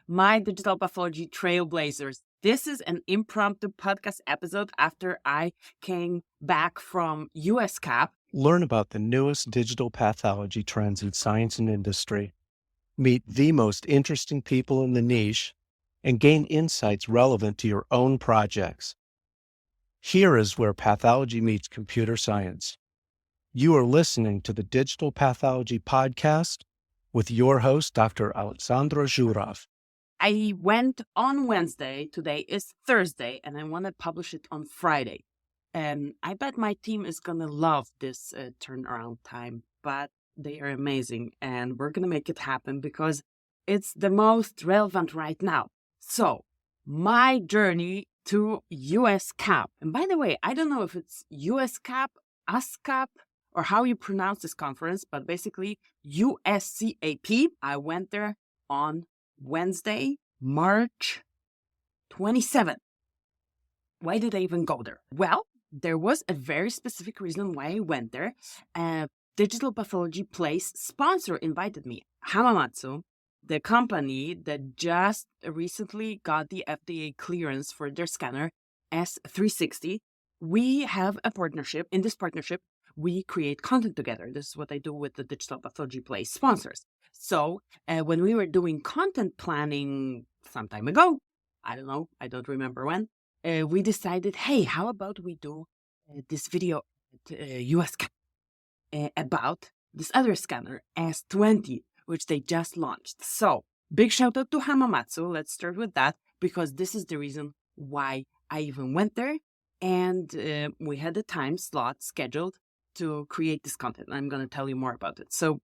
my digital pathology trailblazers. This is an impromptu podcast episode after I came back from USCAP. Learn about the newest digital pathology trends in science and industry, meet the most interesting people in the niche, and gain insights relevant to your own projects. Here is where pathology meets computer science. You are listening to the Digital Pathology Podcast with your host, Dr. Alexandra Zhurov. I went on Wednesday. Today is Thursday, and I want to publish it on Friday. I bet my team is going to love this turnaround time, but they are amazing, and we're going to make it happen because it's the most relevant right now. So, my journey to USCAP. And by the way, I don't know if it's USCAP, USCAP, or how you pronounce this conference, but basically USCAP. I went there on Wednesday, March 27th. Why did I even go there? Well, there was a very specific reason why I went there. Digital Pathology Place sponsor invited me. Hamamatsu, the company that just recently got the FDA clearance for their scanner, S360. We have a partnership. In this partnership, we create content together. This is what I do with the Digital Pathology Place sponsors. So when we were doing content planning some time ago, I don't remember when, we decided, hey, how about we do this video at USCAP about this other scanner, S20, which they just launched. So big shout out to Hamamatsu. Let's start with that, because this is the reason why I even went there. And we had a time slot scheduled to create this content. I'm going to tell you more about it. So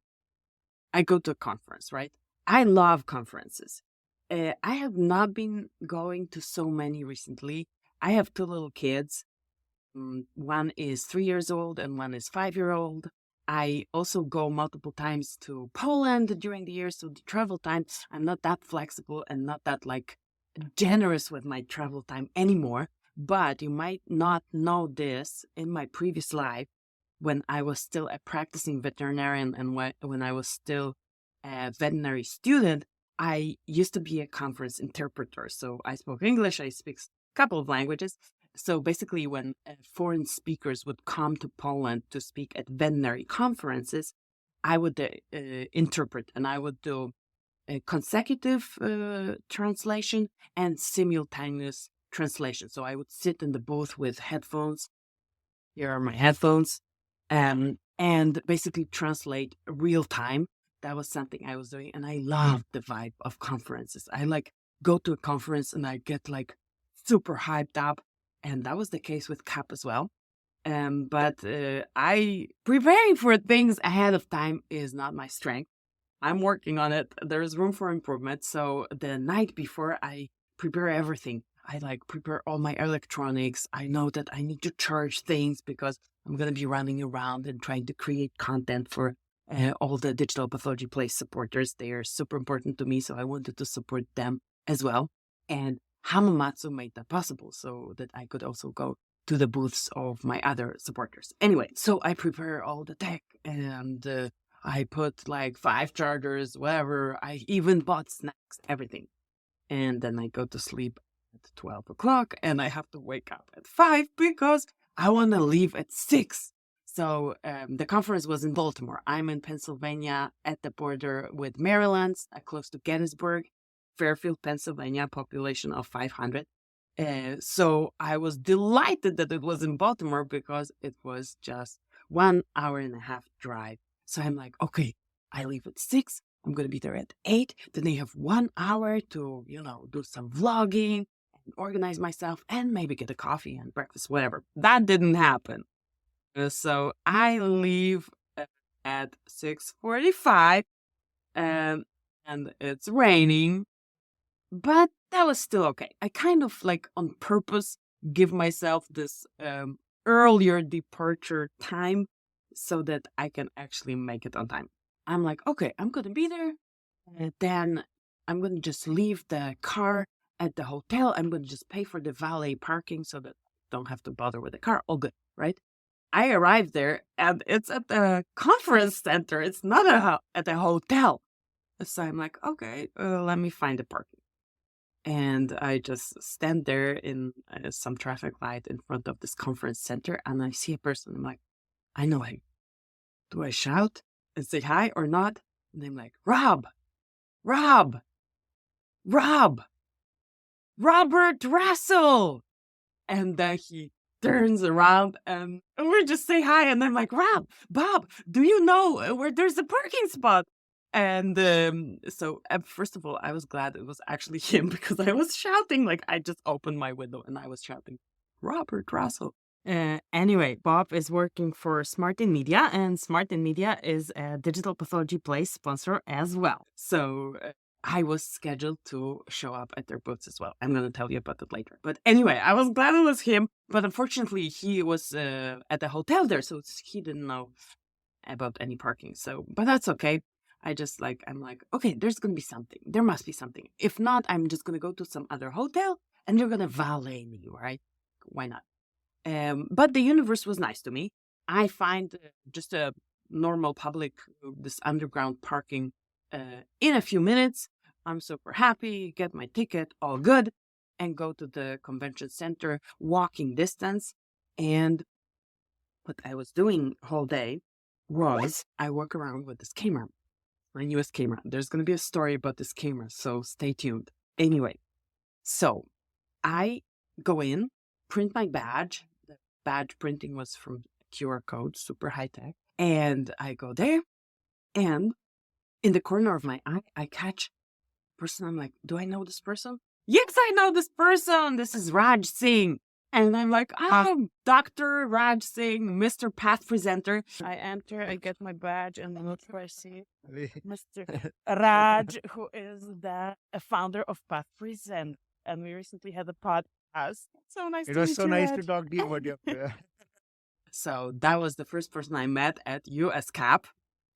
I go to a conference, right? I love conferences. I have not been going to so many recently. I have two little kids. One is 3 years old and one is 5-year-old. I also go multiple times to Poland during the year. So the travel time, I'm not that flexible and not that generous with my travel time anymore. But you might not know this. In my previous life, when I was still a practicing veterinarian and when I was still a veterinary student, I used to be a conference interpreter. So I spoke English, I speak a couple of languages. So basically, when foreign speakers would come to Poland to speak at veterinary conferences, I would interpret, and I would do a consecutive translation and simultaneous translation. So I would sit in the booth with headphones. Here are my headphones. And basically translate real time. That was something I was doing. And I loved the vibe of conferences. I go to a conference and I get super hyped up. And that was the case with CAP as well. But I preparing for things ahead of time is not my strength. I'm working on it. There's room for improvement. So the night before, I prepare everything. I prepare all my electronics. I know that I need to charge things because I'm going to be running around and trying to create content for all the Digital Pathology Place supporters. They are super important to me, so I wanted to support them as well. And Hamamatsu made that possible so that I could also go to the booths of my other supporters. Anyway, so I prepare all the tech and I put 5 chargers, whatever. I even bought snacks, everything. And then I go to sleep at 12 o'clock and I have to wake up at 5 because I want to leave at 6. So the conference was in Baltimore. I'm in Pennsylvania at the border with Maryland, close to Gettysburg, Fairfield, Pennsylvania, population of 500. So I was delighted that it was in Baltimore because it was just 1 hour and a half drive. So I'm like, okay, I leave at 6. I'm going to be there at 8. Then I have 1 hour to, do some vlogging and organize myself and maybe get a coffee and breakfast, whatever. That didn't happen. So I leave at 6:45 and it's raining, but that was still okay. I kind of on purpose give myself this earlier departure time so that I can actually make it on time. I'm like, okay, I'm going to be there. Then I'm going to just leave the car at the hotel. I'm going to just pay for the valet parking so that I don't have to bother with the car. All good, right? I arrived there and it's at the conference center. It's not at a hotel. So I'm like, okay, let me find the parking. And I just stand there in some traffic light in front of this conference center, and I see a person. I'm like, I know him. Do I shout and say hi or not? And I'm like, Rob, Rob, Rob, Robert Russell. And then he turns around and we just say hi. And I'm like, Rob, Bob, do you know where there's a parking spot? And so, first of all, I was glad it was actually him because I was shouting. Like, I just opened my window and I was shouting, Robert Russell. Anyway, Bob is working for Smart in Media, and Smart in Media is a Digital Pathology Place sponsor as well. So I was scheduled to show up at their booths as well. I'm going to tell you about it later. But anyway, I was glad it was him. But unfortunately, he was at the hotel there, so he didn't know about any parking. So, but that's okay. I'm like, okay, there's going to be something. There must be something. If not, I'm just going to go to some other hotel and they're going to valet me, right? Why not? But the universe was nice to me. I find just a normal public, this underground parking in a few minutes. I'm super happy, get my ticket, all good, and go to the convention center, walking distance. And what I was doing all day was I walk around with this camera, my newest camera. There's going to be a story about this camera, so stay tuned. Anyway, so I go in, print my badge. The badge printing was from QR code, super high tech. And I go there, and in the corner of my eye, I catch a person. I'm like, do I know this person? Yes, I know this person. This is Raj Singh. And I'm like, oh, Dr. Raj Singh, Mr. Path Presenter. I enter, I get my badge, and look where I see Mr. Raj, who is the founder of Path Present. And we recently had a podcast. So nice to meet you. It was so nice to Raj. talk to you about your. So that was the first person I met at USCAP.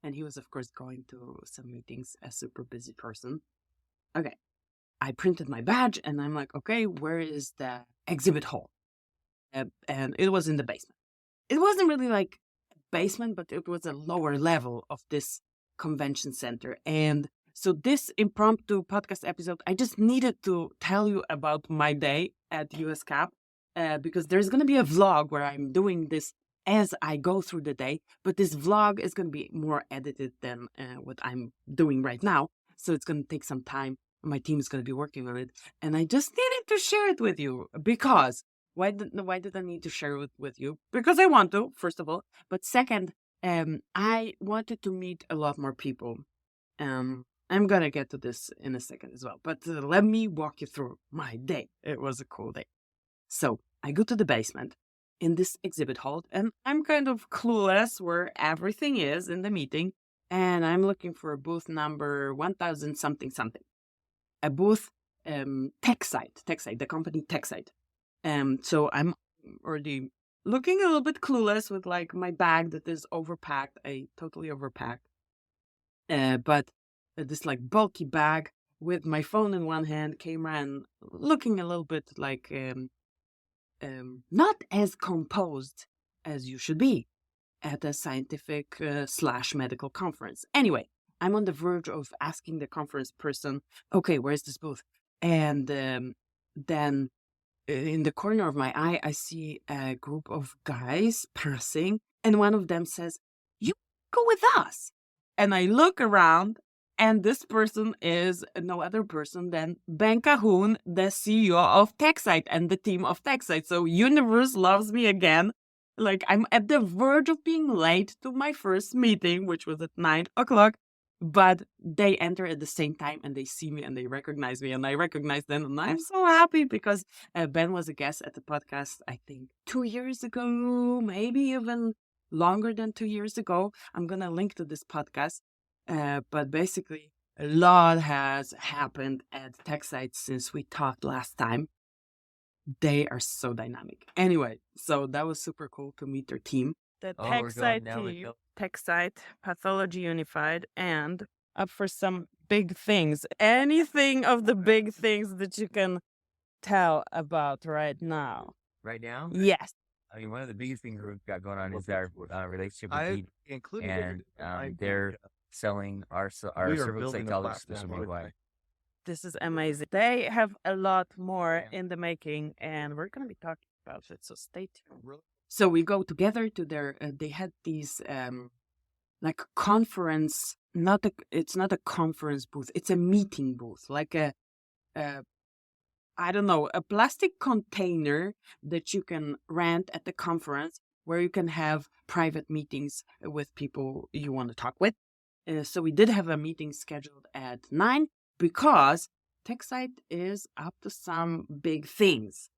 And he was, of course, going to some meetings, a super busy person. Okay. I printed my badge and I'm like, okay, where is the exhibit hall? And it was in the basement. It wasn't really like a basement, but it was a lower level of this convention center. And so this impromptu podcast episode, I just needed to tell you about my day at USCAP because there's going to be a vlog where I'm doing this as I go through the day. But this vlog is going to be more edited than what I'm doing right now. So it's going to take some time. My team is going to be working on it. And I just needed to share it with you because why did I need to share it with you? Because I want to, first of all. But second, I wanted to meet a lot more people. I'm going to get to this in a second as well. But let me walk you through my day. It was a cool day. So I go to the basement in this exhibit hall, and I'm kind of clueless where everything is in the meeting. And I'm looking for a booth number 1000 something something. A booth, Techcyte, the company Techcyte. So I'm already looking a little bit clueless with like my bag that is overpacked. I totally overpacked. But this like bulky bag with my phone in one hand, camera, and looking a little bit like not as composed as you should be at a scientific / medical conference. Anyway, I'm on the verge of asking the conference person, okay, where's this booth? And then in the corner of my eye, I see a group of guys passing, and one of them says, you go with us. And I look around, and this person is no other person than Ben Cahoon, the CEO of Techcyte and the team of Techcyte. So universe loves me again. Like, I'm at the verge of being late to my first meeting, which was at 9 o'clock. But they enter at the same time and they see me and they recognize me and I recognize them. And I'm so happy because Ben was a guest at the podcast, I think 2 years ago, maybe even longer than 2 years ago. I'm going to link to this podcast. But basically, a lot has happened at Techcyte since we talked last time. They are so dynamic. Anyway, so that was super cool to meet their team. The Techcyte team, Techcyte, Pathology Unified, and up for some big things. Anything of the big things that you can tell about right now? Right now? Yes. I mean, one of the biggest things we've got going on is our relationship with I Heat, included and it. they're selling our We are cervical building a cytology platform system with worldwide. This is amazing. They have a lot more in the making, and we're going to be talking about it. So stay tuned. So we go together to their. They had these like conference. It's not a conference booth. It's a meeting booth, like a I don't know, a plastic container that you can rent at the conference where you can have private meetings with people you want to talk with. So we did have a meeting scheduled at 9 because Techcyte is up to some big things.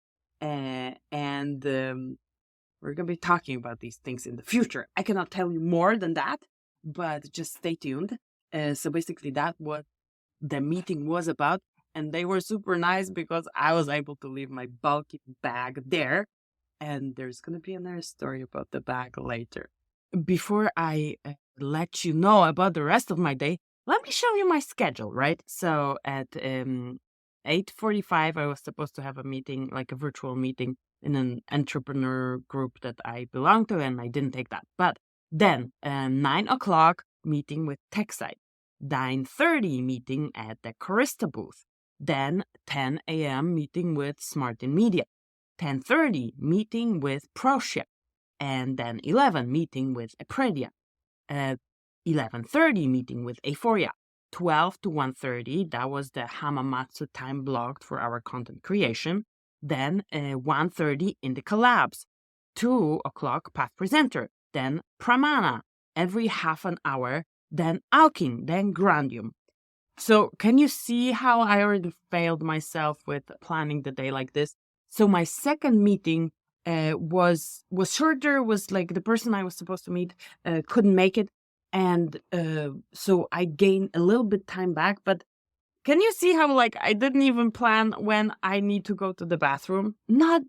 And we're going to be talking about these things in the future. I cannot tell you more than that, but just stay tuned. So basically that's what the meeting was about. And they were super nice because I was able to leave my bulky bag there. And there's going to be another story about the bag later. Before I let you know about the rest of my day, let me show you my schedule, right? So at 8:45, I was supposed to have a meeting, like a virtual meeting in an entrepreneur group that I belong to, and I didn't take that. But then 9 o'clock meeting with Techcyte, 9:30 meeting at the Carista booth, then 10 a.m. meeting with Smart in Media, 10:30 meeting with Proscia, and then 11 meeting with Epredia, 11:30 meeting with Aphoria, 12 to 1:30, that was the Hamamatsu time blocked for our content creation, then 1:30 in the collabs, 2 o'clock Path Presenter, then Pramana, every half an hour, then Alkin, then Grandium. So can you see how I already failed myself with planning the day like this? So my second meeting was shorter, was like the person I was supposed to meet couldn't make it. And so I gained a little bit time back. But can you see how like I didn't even plan when I need to go to the bathroom?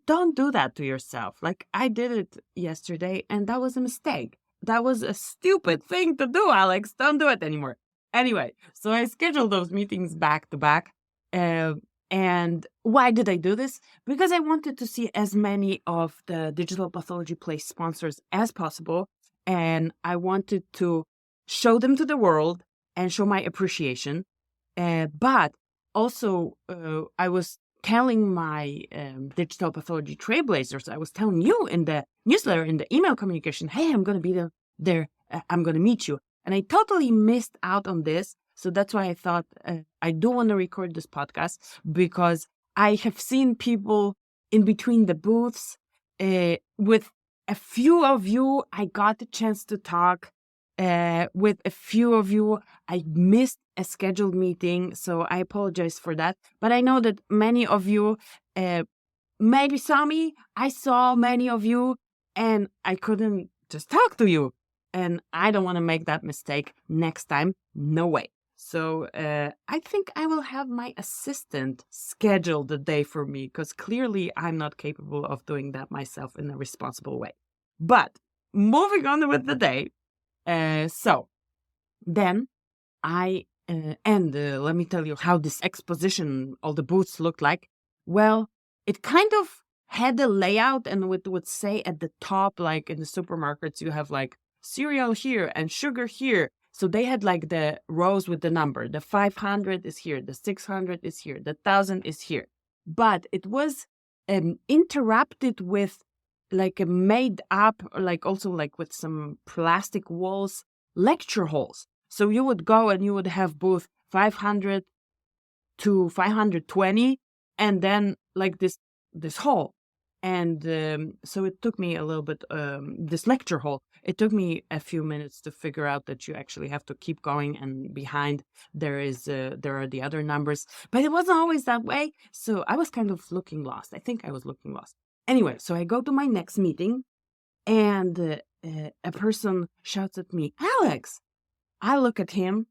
Don't do that to yourself. Like I did it yesterday and that was a mistake. That was a stupid thing to do, Alex. Don't do it anymore. Anyway, so I scheduled those meetings back to back. And why did I do this? Because I wanted to see as many of the Digital Pathology Place sponsors as possible. And I wanted to show them to the world and show my appreciation. But also, I was telling my Digital Pathology Trailblazers, I was telling you in the newsletter, in the email communication, hey, I'm going to be there. I'm going to meet you. And I totally missed out on this. So that's why I thought I do want to record this podcast because I have seen people in between the booths. With a few of you, I got the chance to talk. With a few of you, I missed a scheduled meeting, so I apologize for that. But I know that many of you maybe saw me. I saw many of you, and I couldn't just talk to you. And I don't want to make that mistake next time. No way. So I think I will have my assistant schedule the day for me because clearly I'm not capable of doing that myself in a responsible way. But moving on with the day. So then I, let me tell you how this exposition, all the booths looked like. Well, it kind of had a layout and it would say at the top, like in the supermarkets, you have like cereal here and sugar here. So they had like the rows with the number. The 500 is here, the 600 is here, the 1,000 is here. But it was interrupted with like a made up, like also like with some plastic walls, lecture halls. So you would go and you would have booth 500 to 520 and then like this hall. And so it took me a little bit, this lecture hall, it took me a few minutes to figure out that you actually have to keep going and behind there are the other numbers. But it wasn't always that way. So I was kind of looking lost. I think I was looking lost. Anyway, so I go to my next meeting and a person shouts at me, Alex. I look at him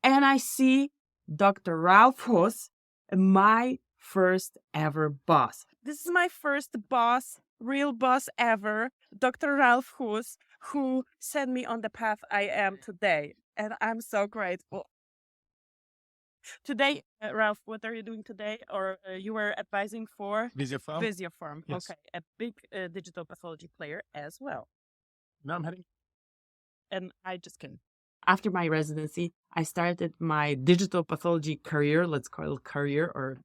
and I see Dr. Ralph Huss, my first ever boss. This is my first boss, real boss ever, Dr. Ralph Huss, who set me on the path I am today. And I'm so grateful. Today, Ralph, what are you doing today? Or you were advising for? Visiopharm. Visiopharm. Yes. Okay, a big digital pathology player as well. Now I'm heading. And I just can. after my residency, I started my digital pathology career. Let's call it career, or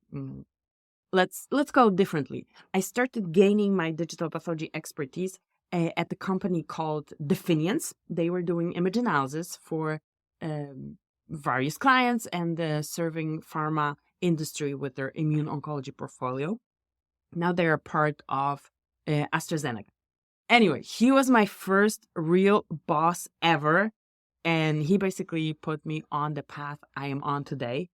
let's go differently. I started gaining my digital pathology expertise at the company called Definiance. They were doing image analysis for various clients and serving pharma industry with their immune oncology portfolio. Now they are part of AstraZeneca. Anyway, he was my first real boss ever, and he basically put me on the path I am on today.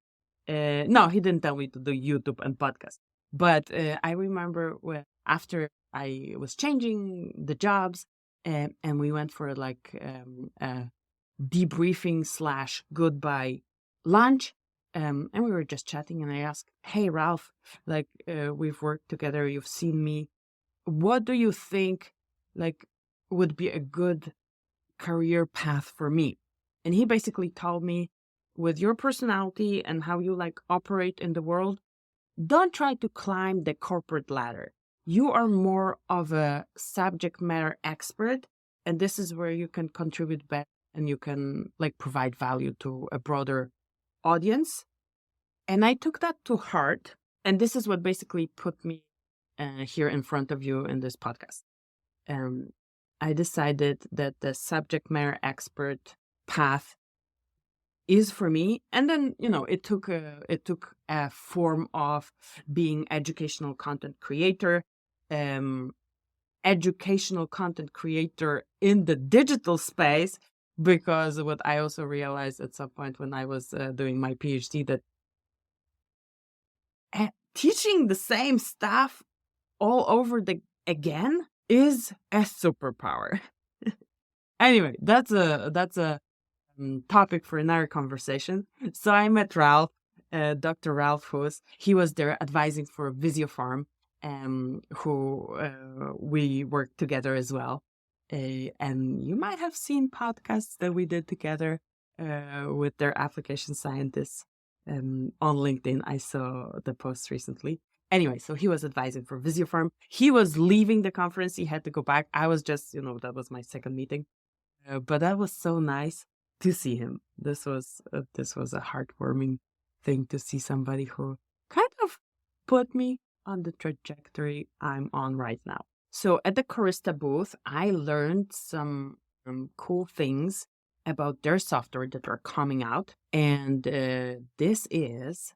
No, he didn't tell me to do YouTube and podcast, but I remember after I was changing the jobs, and we went for like a debriefing / goodbye lunch, and we were just chatting, and I asked, "Hey, Ralph, like we've worked together, you've seen me. What do you think like would be a good career path for me?" And he basically told me, with your personality and how you like operate in the world, don't try to climb the corporate ladder. You are more of a subject matter expert, and this is where you can contribute better and you can like provide value to a broader audience. And I took that to heart, and this is what basically put me here in front of you in this podcast. I decided that the subject matter expert path is for me, and then it took a form of being educational content creator in the digital space, because what I also realized at some point when I was doing my PhD, that teaching the same stuff all over again is a superpower. Anyway, that's a topic for another conversation. So I met Ralph, Dr. Ralph Hoos. He was there advising for Visiopharm, who we worked together as well. And you might have seen podcasts that we did together with their application scientists on LinkedIn. I saw the post recently. Anyway, so he was advising for Visiopharm. He was leaving the conference. He had to go back. I was just, that was my second meeting. But that was so nice to see him. This was a heartwarming thing to see somebody who kind of put me on the trajectory I'm on right now. So at the Corista booth, I learned some cool things about their software that are coming out. And this is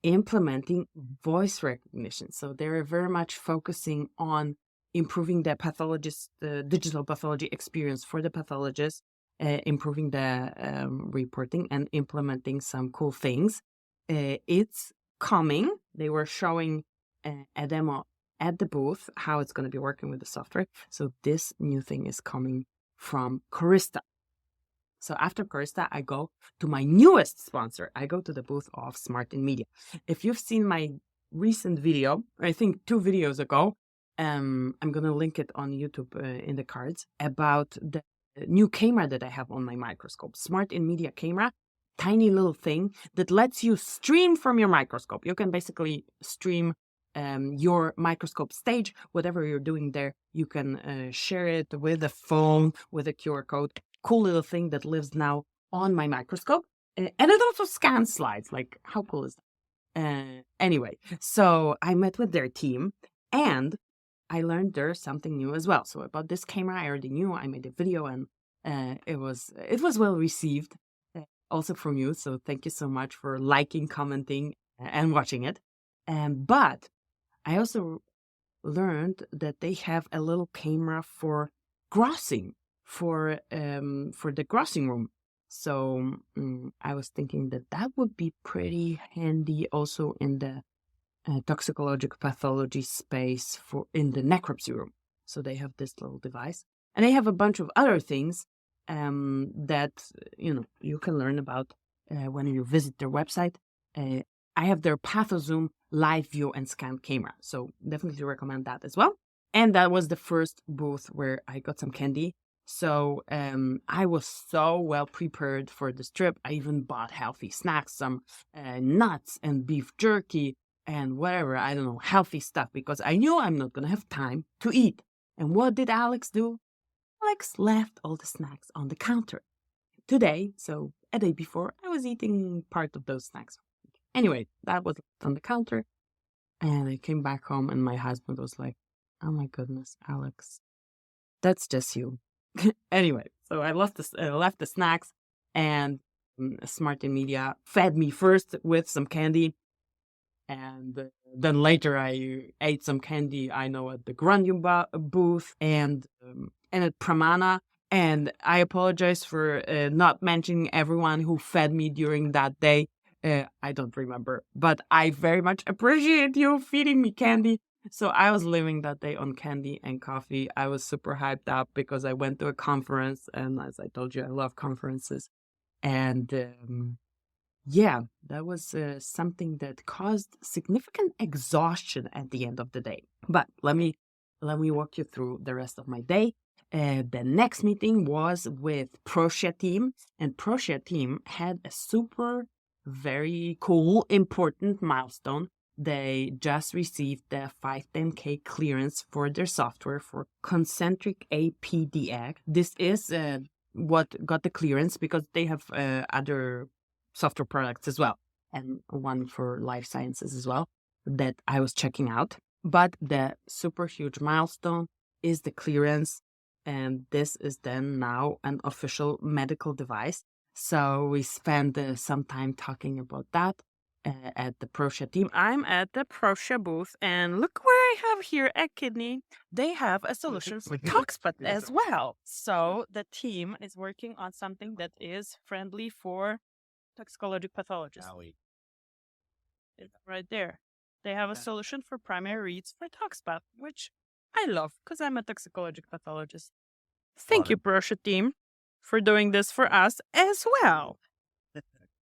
implementing voice recognition. So they're very much focusing on improving the digital pathology experience for the pathologist, improving the reporting and implementing some cool things. It's coming. They were showing a demo at the booth, how it's going to be working with the software. So this new thing is coming from Corista. So after Corista, I go to my newest sponsor. I go to the booth of Smart in Media. If you've seen my recent video, I think 2 videos ago, I'm going to link it on YouTube in the cards, about the new camera that I have on my microscope. Smart in Media camera, tiny little thing that lets you stream from your microscope. You can basically stream your microscope stage, whatever you're doing there. You can share it with a phone, with a QR code. Cool little thing that lives now on my microscope. And it also scans slides. Like, how cool is that? Anyway, so I met with their team and I learned there's something new as well. So about this camera, I already knew. I made a video and it was well received also from you. So thank you so much for liking, commenting, and watching it. But I also learned that they have a little camera for grossing, for the grossing room. So I was thinking that would be pretty handy also in the toxicological pathology space in the necropsy room. So they have this little device, and they have a bunch of other things that you can learn about when you visit their website. I have their PathoZoom live view and scan camera, so definitely recommend that as well. And that was the first booth where I got some candy. So I was so well prepared for this trip. I even bought healthy snacks, some nuts and beef jerky and whatever, I don't know, healthy stuff, because I knew I'm not going to have time to eat. And what did Alex do? Alex left all the snacks on the counter. today, so a day before, I was eating part of those snacks. Anyway, that was on the counter. And I came back home and my husband was like, oh my goodness, Alex, that's just you. Anyway, so I left the snacks, and Smart in Media fed me first with some candy. And then later I ate some candy, I know, at the Grunion booth and at Pramana. And I apologize for not mentioning everyone who fed me during that day. I don't remember, but I very much appreciate you feeding me candy. So I was living that day on candy and coffee. I was super hyped up because I went to a conference, and as I told you, I love conferences. And yeah, that was something that caused significant exhaustion at the end of the day. But let me walk you through the rest of my day. The next meeting was with Proscia team, and Proscia team had a super, very cool, important milestone. They just received the 510(k) clearance for their software for concentric APDX. This is what got the clearance because they have other software products as well, and one for life sciences as well that I was checking out. But the super huge milestone is the clearance, and this is then now an official medical device. So we spent some time talking about that at the Proscia team. I'm at the Proscia booth, and look where I have here at Kidney. They have a solution for Techcyte as well. So the team is working on something that is friendly for toxicology pathologists. It's right there. They have a solution for primary reads for Toxpath, which I love because I'm a toxicology pathologist. Thank you, Proscia team, for doing this for us as well.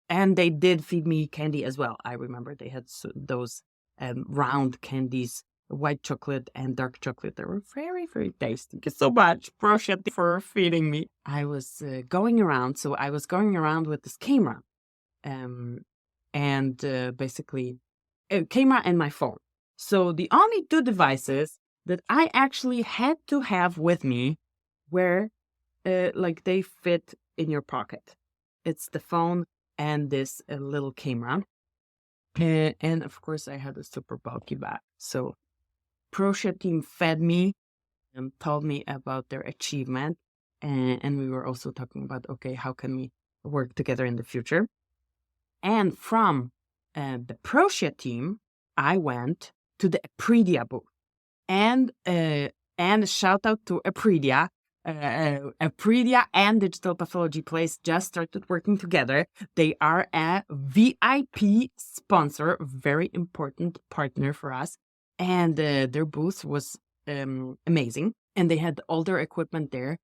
And they did feed me candy as well. I remember they had those round candies, white chocolate and dark chocolate. They were very, very tasty. Thank you so much, Proscia, for feeding me. I was going around. So I was going around with this camera. Basically a camera and my phone. So the only two devices that I actually had to have with me were like they fit in your pocket. It's the phone and this little camera. And of course I had a super bulky bag. So Proscia team fed me and told me about their achievement. And we were also talking about, okay, how can we work together in the future? And from the Proscia team, I went to the Apridia booth. And shout out to Apridia. Apridia and Digital Pathology Place just started working together. They are a VIP sponsor, very important partner for us. And their booth was amazing. And they had all their equipment there.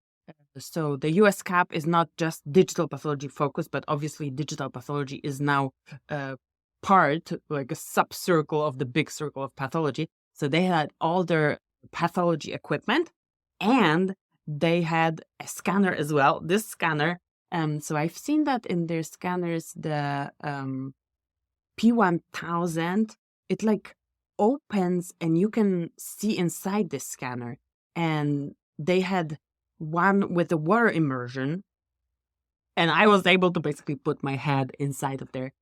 So the USCAP is not just digital pathology focused, but obviously digital pathology is now part, like a sub-circle of the big circle of pathology. So they had all their pathology equipment, and they had a scanner as well. This scanner, so I've seen that in their scanners, the P1000, it like opens and you can see inside this scanner. And they had one with the water immersion, and I was able to basically put my head inside of there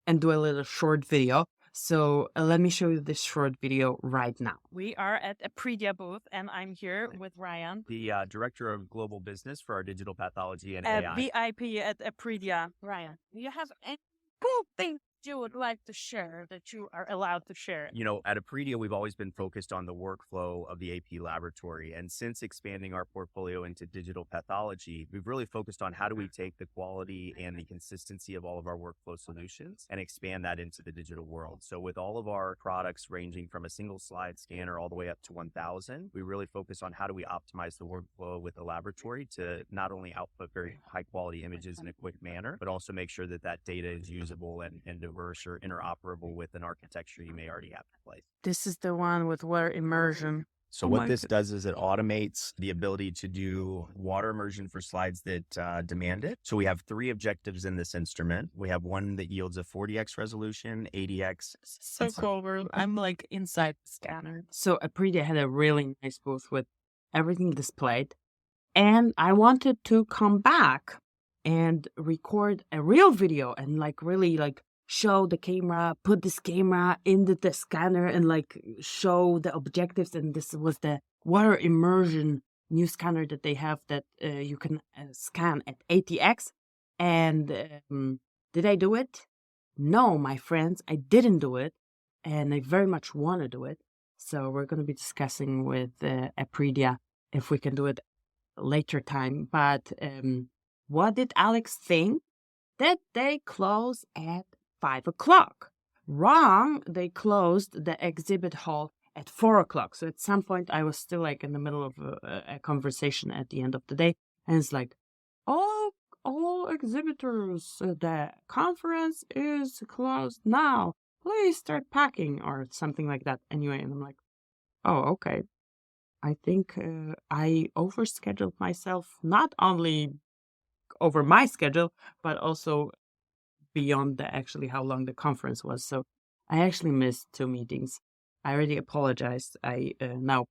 and do a little short video. So let me show you this short video right now. We are at Apridia booth, and I'm here with Ryan, The Director of Global Business for our Digital Pathology and a AI. VIP at Apridia. Ryan, do you have any cool things you would like to share that you are allowed to share? You know, at Apridia, we've always been focused on the workflow of the AP laboratory. And since expanding our portfolio into digital pathology, we've really focused on how do we take the quality and the consistency of all of our workflow solutions and expand that into the digital world. So with all of our products ranging from a single slide scanner all the way up to 1,000, we really focus on how do we optimize the workflow with the laboratory to not only output very high quality images in a quick manner, but also make sure that that data is usable and diverse or interoperable with an architecture you may already have in place. This is the one with water immersion. So what this does is it automates the ability to do water immersion for slides that demand it. So we have 3 objectives in this instrument. We have one that yields a 40x resolution, 80x. So cool. I'm like inside the scanner. So Apridia had a really nice booth with everything displayed. And I wanted to come back and record a real video and like really like show the camera, put this camera into the scanner and like show the objectives. And this was the water immersion new scanner that they have that you can scan at ATX. And did I do it? No, my friends, I didn't do it. And I very much want to do it. So we're going to be discussing with Apridia if we can do it later time. But what did Alex think? That they close at 5 o'clock. Wrong, they closed the exhibit hall at 4 o'clock. So at some point I was still like in the middle of a conversation at the end of the day. And it's like, all exhibitors, the conference is closed now. Please start packing or something like that. Anyway, and I'm like, oh, okay. I think I overscheduled myself, not only over my schedule, but also beyond the actually how long the conference was. So I actually missed 2 meetings. I already apologized. Now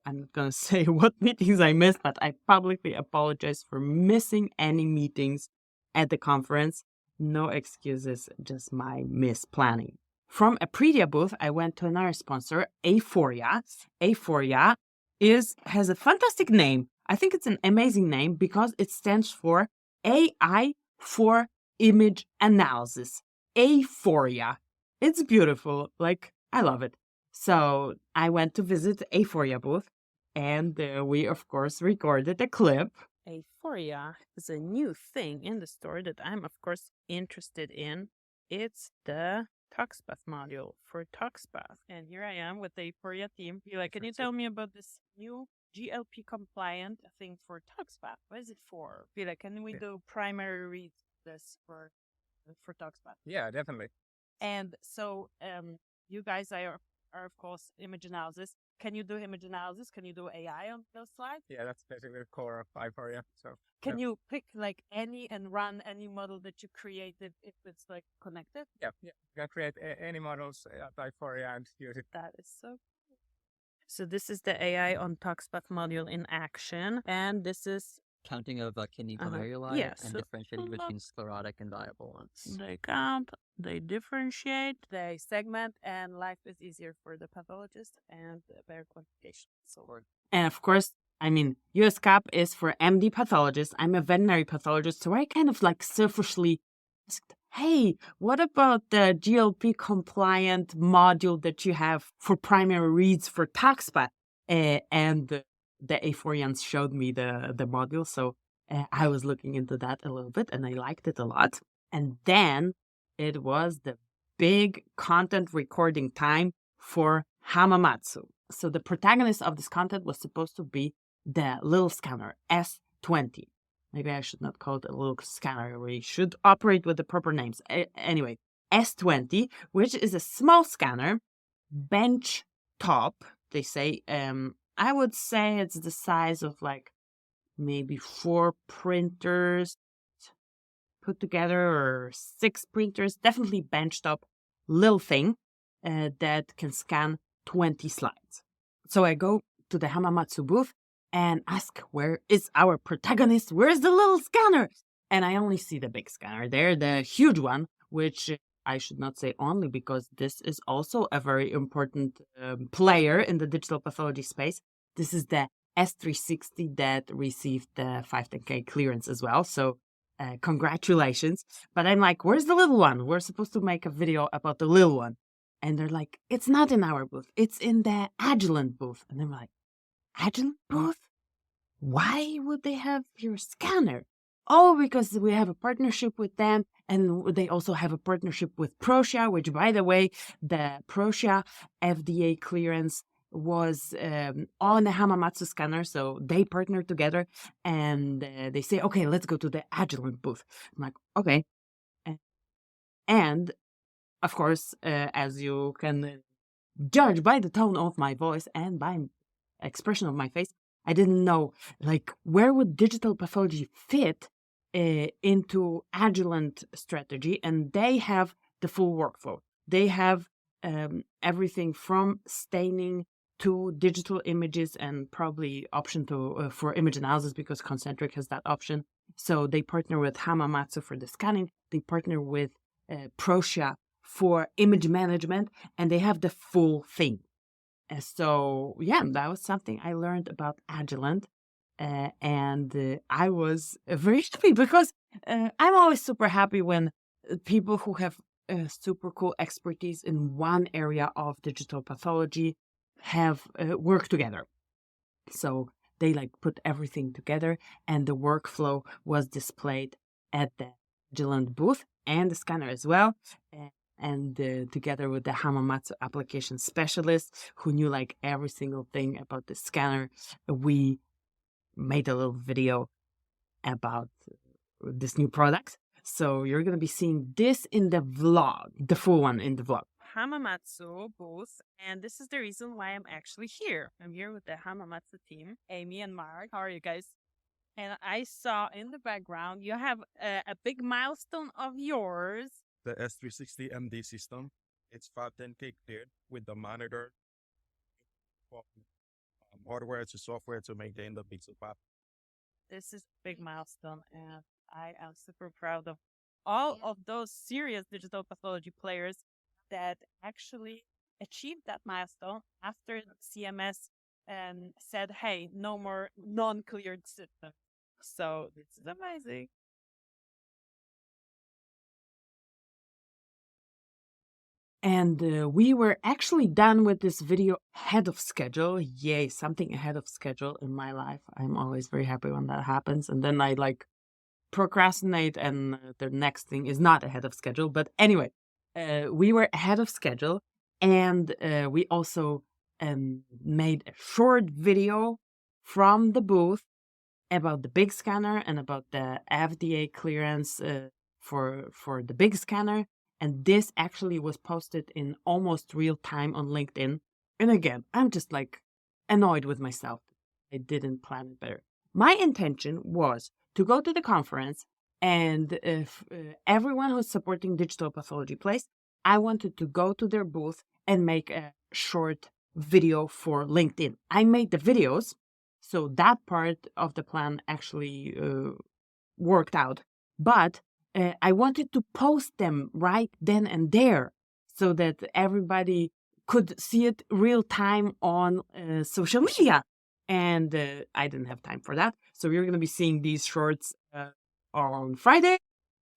I'm not going to say what meetings I missed, but I publicly apologize for missing any meetings at the conference. No excuses, just my misplanning. From Apridia booth, I went to another sponsor, Aphoria. Aphoria has a fantastic name. I think it's an amazing name because it stands for AI for image analysis. Aphoria. It's beautiful. Like, I love it. So I went to visit Aphoria booth, and we, of course, recorded a clip. Aphoria is a new thing in the store that I'm, of course, interested in. It's the ToxPath module for ToxPath. And here I am with the Aphoria team. Like, can you tell me about this new GLP compliant thing for ToxPath? What is it for? Like, can we do primary reads this for ToxPath? Yeah, definitely. And so you guys are of course image analysis. Can you do image analysis? Can you do AI on those slides? Yeah, that's basically the core of Aphoria. So can you pick like any and run any model that you created if it's like connected? Yeah. You can create any models at Aphoria and use it. That is so cool. So this is the AI on ToxPath module in action, and this is counting of kidney glomeruli yes, and so differentiating between sclerotic and viable ones. They count, they differentiate, they segment, and life is easier for the pathologist and better quantification. And of course, I mean, USCAP is for MD pathologists. I'm a veterinary pathologist, so I kind of like selfishly asked, hey, what about the GLP compliant module that you have for primary reads for ToxPath? And the Aphorians showed me the module, so I was looking into that a little bit, and I liked it a lot. And then it was the big content recording time for Hamamatsu. So the protagonist of this content was supposed to be the little scanner, S20. Maybe I should not call it a little scanner. We should operate with the proper names. Anyway, S20, which is a small scanner, bench top, they say. I would say it's the size of like maybe 4 printers put together or 6 printers, definitely bench top little thing that can scan 20 slides. So I go to the Hamamatsu booth and ask, where is our protagonist? Where's the little scanner? And I only see the big scanner there, the huge one, which I should not say only because this is also a very important player in the digital pathology space. This is the S360 that received the 510K clearance as well. So congratulations. But I'm like, where's the little one? We're supposed to make a video about the little one. And they're like, it's not in our booth. It's in the Agilent booth. And I'm like, Agilent booth? Why would they have your scanner? Oh, because we have a partnership with them, and they also have a partnership with Proscia, which, by the way, the Proscia FDA clearance was on the Hamamatsu scanner, so they partnered together, and they say, okay, let's go to the Agilent booth. I'm like, okay. And, of course, as you can judge by the tone of my voice and by expression of my face, I didn't know, like, where would digital pathology fit into Agilent strategy, and they have the full workflow. They have everything from staining to digital images and probably option to for image analysis because Concentric has that option. So they partner with Hamamatsu for the scanning. They partner with Proscia for image management, and they have the full thing. So yeah, that was something I learned about Agilent. And I was very happy because I'm always super happy when people who have super cool expertise in one area of digital pathology have worked together. So they like put everything together, and the workflow was displayed at the Agilent booth and the scanner as well. And together with the Hamamatsu application specialist who knew like every single thing about the scanner, we made a little video about this new product. So you're going to be seeing this in the vlog, the full one in the vlog. Hamamatsu booth, and this is the reason why I'm actually here. I'm here with the Hamamatsu team, Amy and Mark. How are you guys? And I saw in the background you have a big milestone of yours. The S360 MD system. It's 510K cleared with the monitor, hardware to software to maintain the pixel pop. This is a big milestone, and I am super proud of all of those serious digital pathology players that actually achieved that milestone after CMS said, hey, no more non-cleared system. So this is amazing. And we were actually done with this video ahead of schedule. Yay, something ahead of schedule in my life. I'm always very happy when that happens. And then I like procrastinate and the next thing is not ahead of schedule. But anyway, we were ahead of schedule, and we also made a short video from the booth about the big scanner and about the FDA clearance for the big scanner. And this actually was posted in almost real time on LinkedIn. And again, I'm just like annoyed with myself. I didn't plan it better. My intention was to go to the conference, and if everyone who's supporting digital pathology place, I wanted to go to their booth and make a short video for LinkedIn. I made the videos, so that part of the plan actually worked out. But I wanted to post them right then and there so that everybody could see it real time on social media. And I didn't have time for that. So you're going to be seeing these shorts on Friday,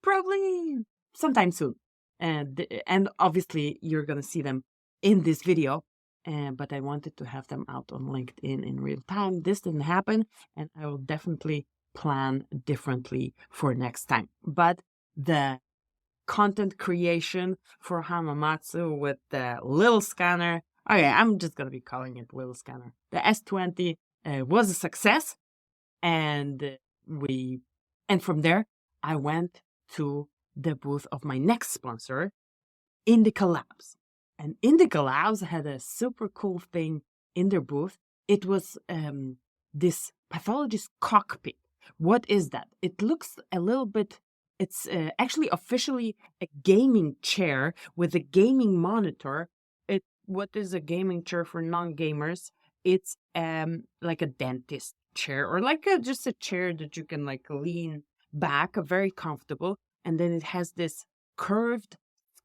probably sometime soon. And obviously you're going to see them in this video. But I wanted to have them out on LinkedIn in real time. This didn't happen, and I will definitely plan differently for next time. But the content creation for Hamamatsu with the little scanner, okay, I'm just going to be calling it little scanner. The S20 was a success, and from there, I went to the booth of my next sponsor, Indica Labs. And Indica Labs had a super cool thing in their booth. It was this pathologist cockpit. What is that? It looks a little bit, it's actually officially a gaming chair with a gaming monitor. What is a gaming chair for non-gamers? It's like a dentist chair, or like just a chair that you can like lean back, very comfortable. And then it has this curved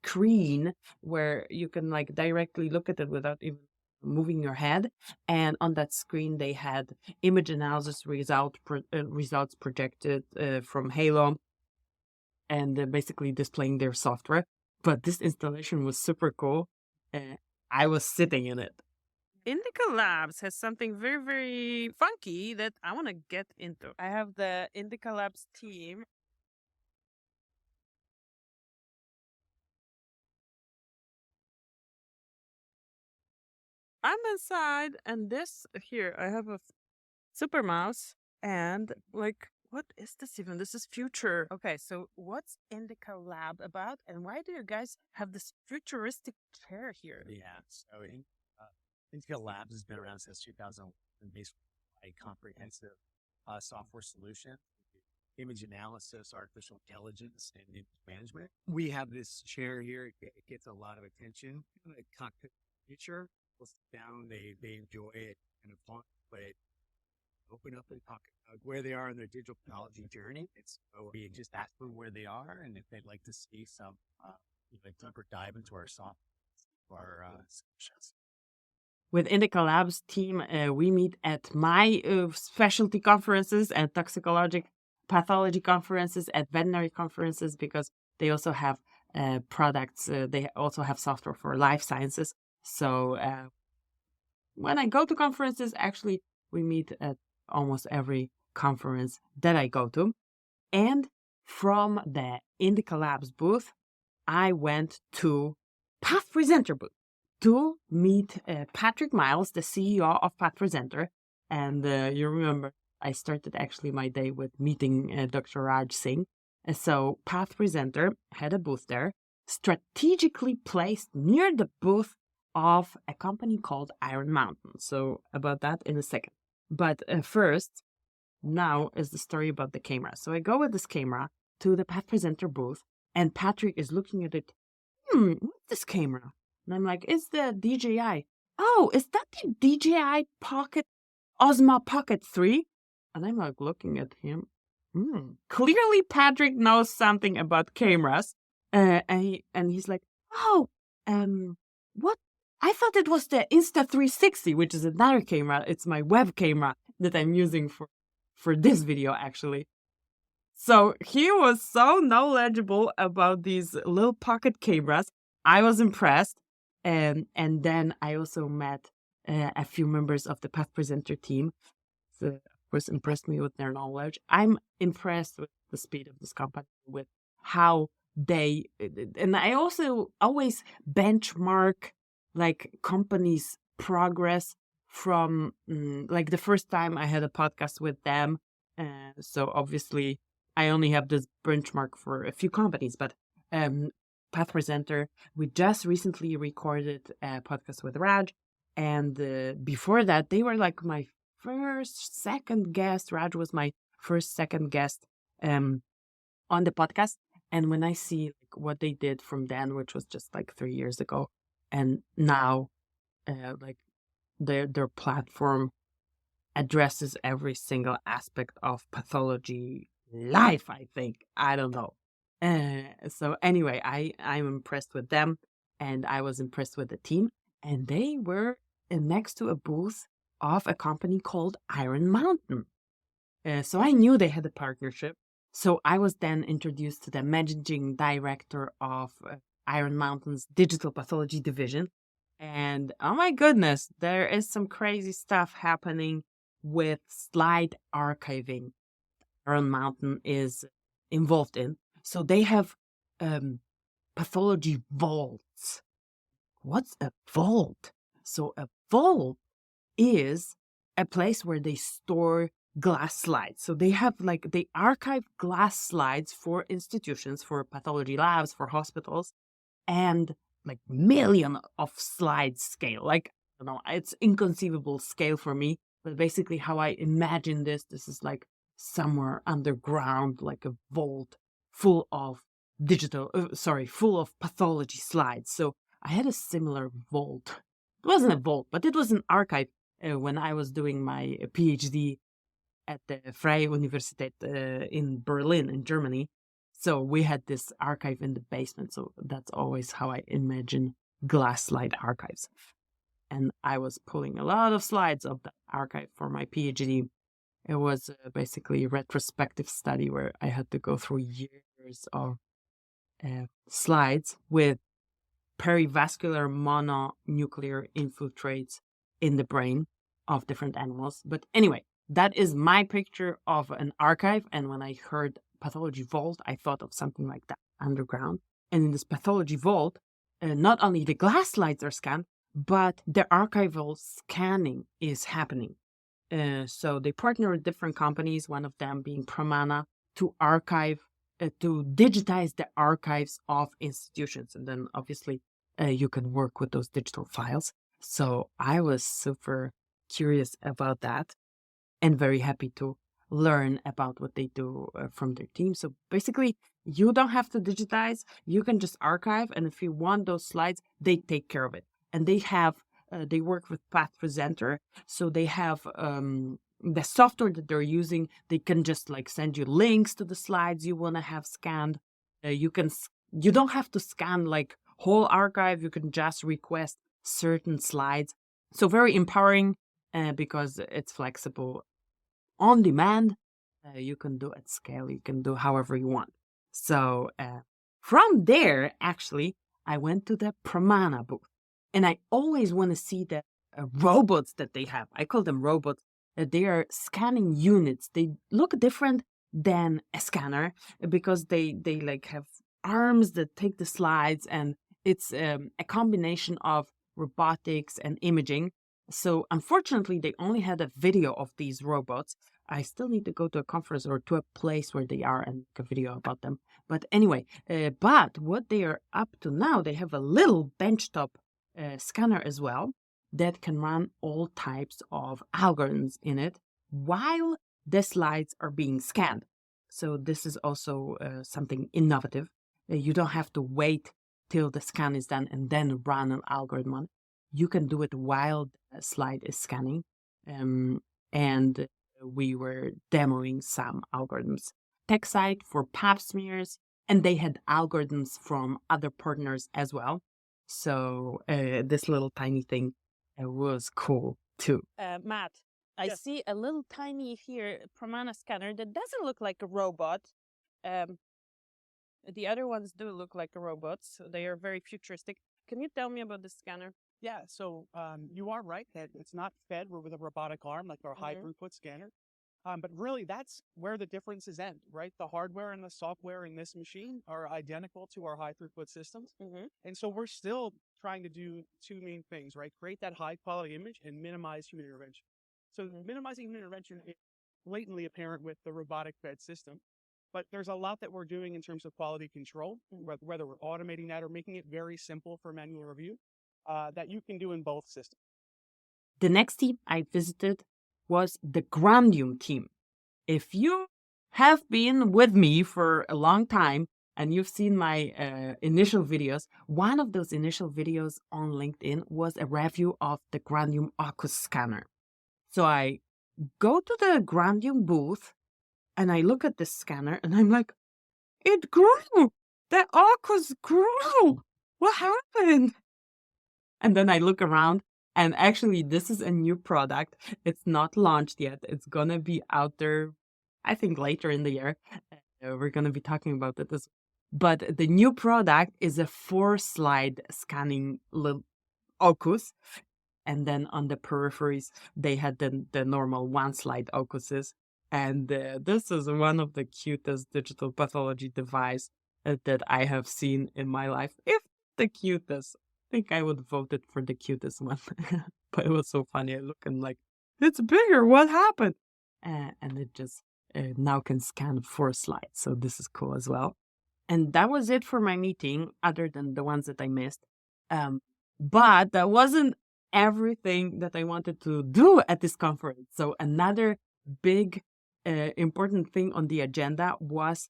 screen where you can like directly look at it without even moving your head. And on that screen, they had image analysis results projected from Halo, and basically displaying their software. But this installation was super cool. I was sitting in it. Indica Labs has something very, very funky that I want to get into. I have the Indica Labs team. I'm inside, and this here, I have a super mouse, and like, what is this even? This is future. Okay, so what's Indica Lab about, and why do you guys have this futuristic chair here? Yeah, so Indica Labs has been around since 2001, based on a comprehensive software solution, image analysis, artificial intelligence, and image management. We have this chair here. It gets a lot of attention. The cockpit future, down, they enjoy it and fun, but open up and talk about where they are in their digital pathology journey. It's we just ask them where they are and if they'd like to see some deeper dive into our software, our solutions. With Indica Labs team, we meet at my specialty conferences and toxicologic pathology conferences, at veterinary conferences, because they also have products. They also have software for life sciences. So when I go to conferences, actually, we meet at almost every conference that I go to. And from the Indica Labs booth, I went to Path Presenter booth to meet Patrick Miles, the CEO of Path Presenter. And you remember, I started actually my day with meeting Dr. Raj Singh. And so Path Presenter had a booth there, strategically placed near the booth of a company called Iron Mountain. So about that in a second. But first, now is the story about the camera. So I go with this camera to the Path Presenter booth, and Patrick is looking at it. What's this camera? And I'm like, it's the DJI. Oh, is that the DJI Pocket Osmo Pocket 3? And I'm like looking at him. Clearly Patrick knows something about cameras. And he's like, oh, what? I thought it was the Insta360, which is another camera. It's my web camera that I'm using for this video, actually. So he was so knowledgeable about these little pocket cameras. I was impressed. And then I also met a few members of the Path Presenter team. So, of course, impressed me with their knowledge. I'm impressed with the speed of this company, with how they, and I also always benchmark like companies' progress from like the first time I had a podcast with them. So obviously I only have this benchmark for a few companies, but Path Presenter, we just recently recorded a podcast with Raj, and before that they were like my second guest. Raj was my second guest on the podcast. And when I see like what they did from then, which was just like 3 years ago, and now like their platform addresses every single aspect of pathology life, I think. I don't know. So anyway, I'm impressed with them, and I was impressed with the team, and they were next to a booth of a company called Iron Mountain. So I knew they had a partnership. So I was then introduced to the managing director of Iron Mountain's digital pathology division. And oh my goodness, there is some crazy stuff happening with slide archiving Iron Mountain is involved in. So they have pathology vaults. What's a vault? So a vault is a place where they store glass slides. So they have they archive glass slides for institutions, for pathology labs, for hospitals, and like million of slides scale. Like, I don't know, it's inconceivable scale for me, but basically how I imagine this is like somewhere underground, like a vault full of full of pathology slides. So I had a similar vault. It wasn't a vault, but it was an archive when I was doing my PhD at the Freie Universität in Berlin, in Germany. So we had this archive in the basement. So that's always how I imagine glass slide archives. And I was pulling a lot of slides of the archive for my PhD. It was basically a retrospective study where I had to go through years of slides with perivascular mononuclear infiltrates in the brain of different animals. But anyway, that is my picture of an archive. And when I heard pathology vault, I thought of something like that underground. And in this pathology vault, not only the glass slides are scanned, but the archival scanning is happening. So they partner with different companies, one of them being Promana, to archive, to digitize the archives of institutions. And then obviously you can work with those digital files. So I was super curious about that and very happy to learn about what they do from their team. So basically, you don't have to digitize, you can just archive. And if you want those slides, they take care of it. And they have, they work with Path Presenter. So they have the software that they're using, they can just like send you links to the slides you want to have scanned. You don't have to scan like whole archive. You can just request certain slides. So very empowering because it's flexible. On demand, you can do at scale. You can do however you want. So from there, actually, I went to the Pramana booth. And I always want to see the robots that they have. I call them robots. They are scanning units. They look different than a scanner because they like have arms that take the slides, and it's a combination of robotics and imaging. So unfortunately, they only had a video of these robots. I still need to go to a conference or to a place where they are and make a video about them. But anyway, but what they are up to now, they have a little benchtop scanner as well that can run all types of algorithms in it while the slides are being scanned. So this is also something innovative. You don't have to wait till the scan is done and then run an algorithm on it. You can do it while the slide is scanning. And we were demoing some algorithms. Techcyte for pap smears, and they had algorithms from other partners as well. So this little tiny thing was cool too. Matt, I see a little tiny here Pramana scanner that doesn't look like a robot. The other ones do look like robots. So they are very futuristic. Can you tell me about the scanner? Yeah, so you are right that it's not fed with a robotic arm like our high throughput scanner. But really, that's where the differences end, right? The hardware and the software in this machine are identical to our high throughput systems. And so we're still trying to do two main things, right? Create that high quality image and minimize human intervention. So minimizing human intervention is blatantly apparent with the robotic fed system. But there's a lot that we're doing in terms of quality control, whether we're automating that or making it very simple for manual review, that you can do in both systems. The next team I visited was the Grandium team. If you have been with me for a long time and you've seen my initial videos, one of those initial videos on LinkedIn was a review of the Grandium Ocus scanner. So I go to the Grandium booth and I look at the scanner and I'm like, it grew! The Ocus grew! What happened? And then I look around, and actually this is a new product. It's not launched yet. It's going to be out there, I think, later in the year. We're going to be talking about it. But the new product is a 4-slide scanning Ocus. And then on the peripheries, they had the normal 1-slide Ocuses. And this is one of the cutest digital pathology device that I have seen in my life. If the cutest, I think I would vote it for the cutest one. But it was so funny. I look and like, it's bigger. What happened? And it just now can scan 4 slides. So this is cool as well. And that was it for my meeting, other than the ones that I missed. But that wasn't everything that I wanted to do at this conference. So another big important thing on the agenda was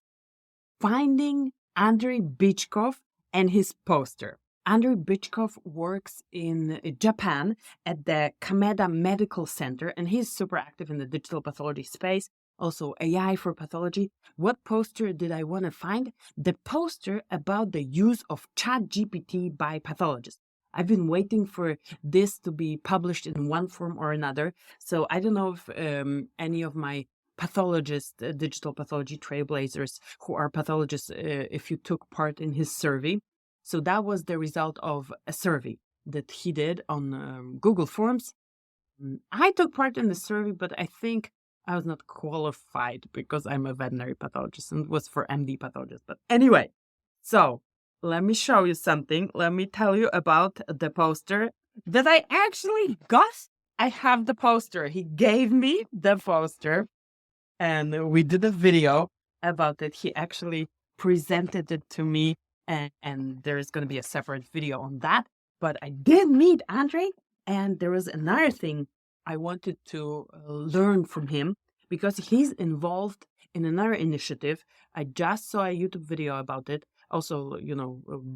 finding Andrei Bichkov and his poster. Andrei Bichkov works in Japan at the Kameda Medical Center, and he's super active in the digital pathology space, also AI for pathology. What poster did I want to find? The poster about the use of ChatGPT by pathologists. I've been waiting for this to be published in one form or another. So I don't know if any of my pathologists, digital pathology trailblazers who are pathologists, if you took part in his survey. So that was the result of a survey that he did on Google Forms. I took part in the survey, but I think I was not qualified because I'm a veterinary pathologist and it was for MD pathologists. But anyway, so let me show you something. Let me tell you about the poster that I actually got. I have the poster. He gave me the poster and we did a video about it. He actually presented it to me, and there is going to be a separate video on that. But I did meet Andrei, and there was another thing I wanted to learn from him because he's involved in another initiative. I just saw a YouTube video about it. Also,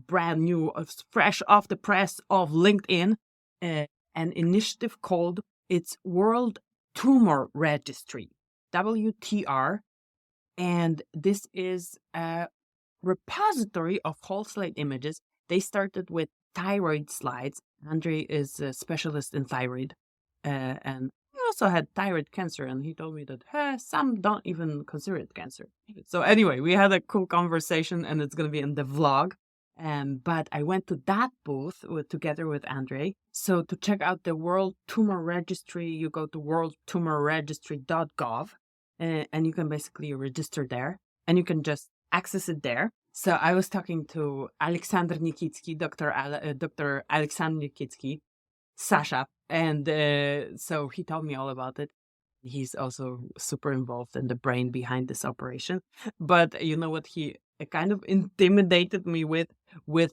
brand new, fresh off the press of LinkedIn, an initiative called It's World Tumor Registry, WTR. And this is a repository of whole slide images. They started with thyroid slides. Andre is a specialist in thyroid, and he also had thyroid cancer. And he told me that some don't even consider it cancer. So anyway, we had a cool conversation, and it's going to be in the vlog. But I went to that booth together with Andre. So to check out the World Tumor Registry, you go to worldtumorregistry.gov, and you can basically register there, and you can just access it there. So I was talking to Alexander Nikitsky, Dr. Alexander Nikitsky, Sasha, and so he told me all about it. He's also super involved in the brain behind this operation. But you know what he kind of intimidated me with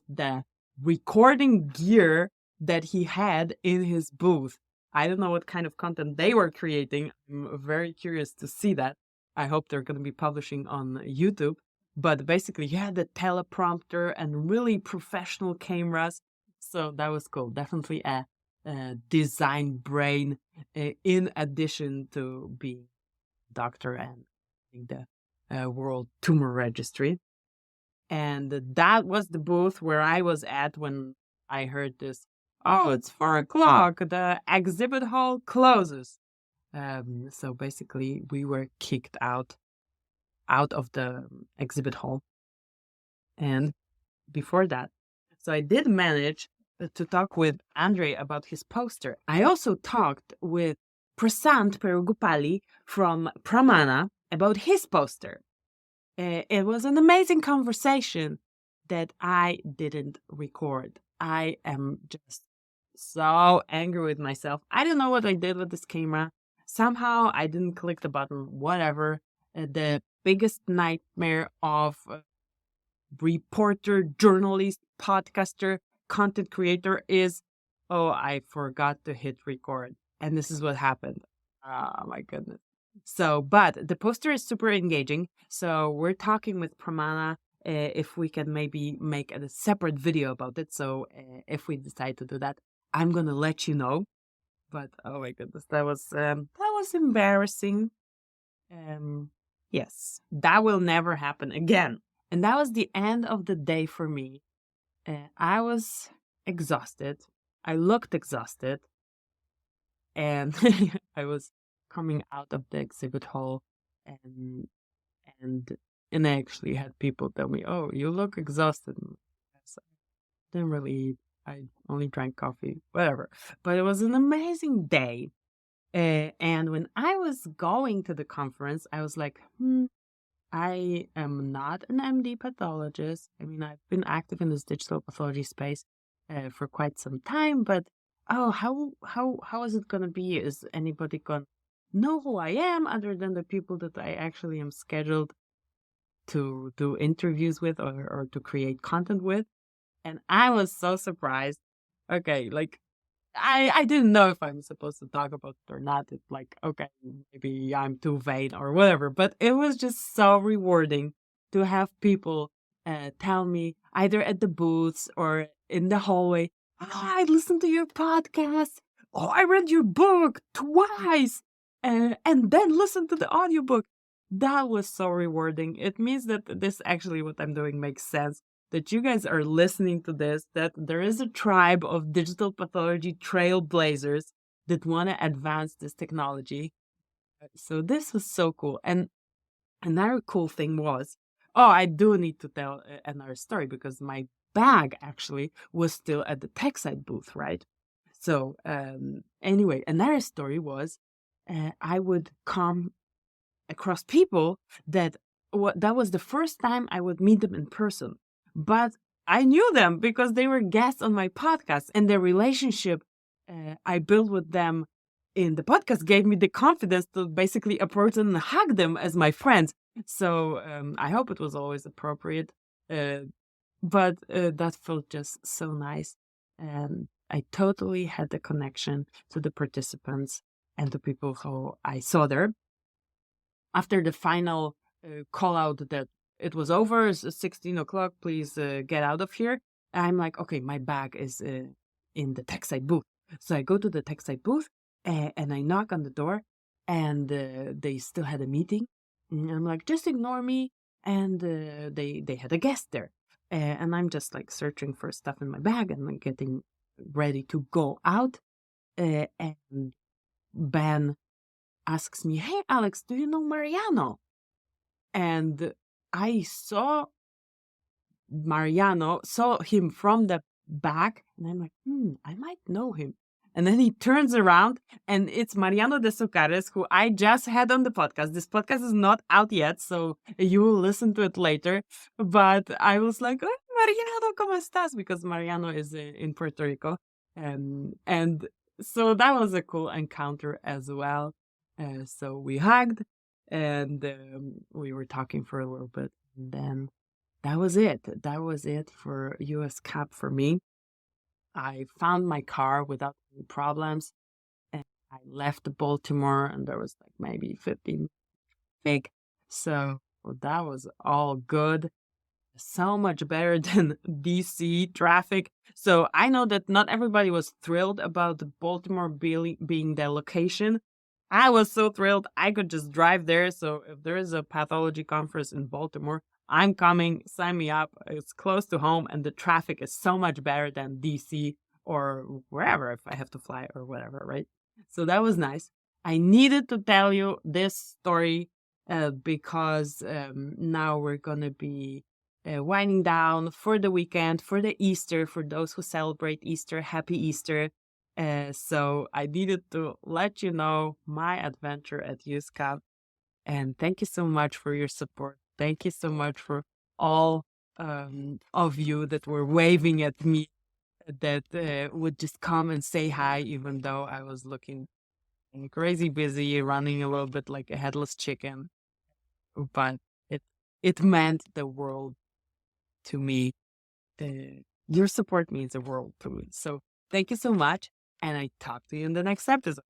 the recording gear that he had in his booth. I don't know what kind of content they were creating. I'm very curious to see that. I hope they're going to be publishing on YouTube. But basically, he had the teleprompter and really professional cameras. So that was cool. Definitely a design brain in addition to being a doctor and the World Tumor Registry. And that was the booth where I was at when I heard this. Oh, it's 4 o'clock. The exhibit hall closes. So basically, we were kicked out of the exhibit hall. And before that, so I did manage to talk with Andre about his poster. I also talked with Prasant Perugupalli from Pramana about his poster. It was an amazing conversation that I didn't record. I am just so angry with myself. I don't know what I did with this camera. Somehow I didn't click the button, whatever. The biggest nightmare of reporter, journalist, podcaster, content creator is, oh, I forgot to hit record. And this is what happened. Oh my goodness. So, but the poster is super engaging. So we're talking with Pramana if we can maybe make a separate video about it. So if we decide to do that, I'm going to let you know. But oh my goodness, that was embarrassing. Yes, that will never happen again. And that was the end of the day for me. I was exhausted. I looked exhausted. And I was coming out of the exhibit hall and I actually had people tell me, oh, you look exhausted. So I didn't really eat. I only drank coffee, whatever. But it was an amazing day. And when I was going to the conference, I was like, I am not an MD pathologist. I mean, I've been active in this digital pathology space for quite some time, but how is it gonna be? Is anybody gonna know who I am other than the people that I actually am scheduled to do interviews with or to create content with? And I was so surprised. Okay, like I didn't know if I'm supposed to talk about it or not. It's like, okay, maybe I'm too vain or whatever. But it was just so rewarding to have people tell me either at the booths or in the hallway, oh, I listened to your podcast. Oh, I read your book twice. And then listened to the audiobook. That was so rewarding. It means that this actually what I'm doing makes sense. That you guys are listening to this, that there is a tribe of digital pathology trailblazers that want to advance this technology. So this was so cool. And another cool thing was, I do need to tell another story because my bag actually was still at the Techcyte booth, right? So anyway, another story was I would come across people that was the first time I would meet them in person. But I knew them because they were guests on my podcast, and the relationship I built with them in the podcast gave me the confidence to basically approach them and hug them as my friends. So I hope it was always appropriate, but that felt just so nice. And I totally had the connection to the participants and the people who I saw there. After the final call out that it was over, it's 16 o'clock, please get out of here. I'm like, okay, my bag is in the Techcyte booth. So I go to the Techcyte booth and I knock on the door and they still had a meeting. And I'm like, just ignore me. And they had a guest there. And I'm just like searching for stuff in my bag and like getting ready to go out. And Ben asks me, hey, Alex, do you know Mariano? And I saw him from the back, and I'm like, I might know him. And then he turns around, and it's Mariano de Sucares, who I just had on the podcast. This podcast is not out yet, so you will listen to it later. But I was like, oh, Mariano, ¿cómo estás? Because Mariano is in Puerto Rico. And so that was a cool encounter as well. So we hugged, and we were talking for a little bit. And then that was it. That was it for USCAP for me. I found my car without any problems, and I left Baltimore, and there was like maybe 15 big. So that was all good. So much better than DC traffic. So I know that not everybody was thrilled about Baltimore being the location. I was so thrilled I could just drive there. So if there is a pathology conference in Baltimore, I'm coming, sign me up. It's close to home, and the traffic is so much better than DC or wherever if I have to fly or whatever, right? So that was nice. I needed to tell you this story because now we're going to be winding down for the weekend, for the Easter, for those who celebrate Easter. Happy Easter. So I needed to let you know my adventure at USCAP. And thank you so much for your support. Thank you so much for all of you that were waving at me, that would just come and say hi, even though I was looking crazy busy, running a little bit like a headless chicken. But it meant the world to me. Your support means the world to me. So thank you so much. And I talk to you in the next episode.